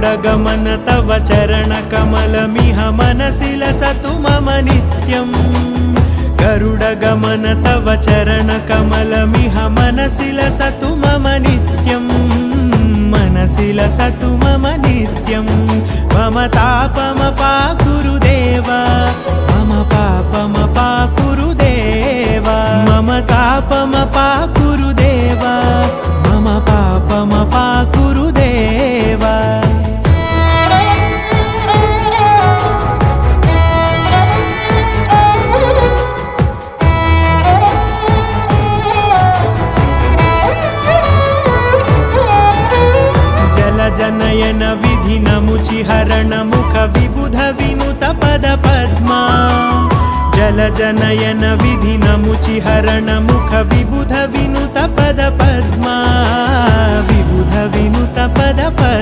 गरुडगमन तव चरणकमलमिह मनसि लसतु मम नित्यम् गरुडगमन तव चरणकमलमिह मनसि लसतु मम नित्यम् मनसि लसतु मम नित्यम् मम तापमपाकुरुदेव मम पापमपाकुरुदेव मम तापमपाकुरुदेव मम पापमपाकुरुदेव जनयन विधिनमुचिहरण मुख विबुध विनुत पद पद्मा जलजनयन विधिनमुचिहरण मुख विबुध विनुत पद पद्मा विबुध विनुत पद पद्मा।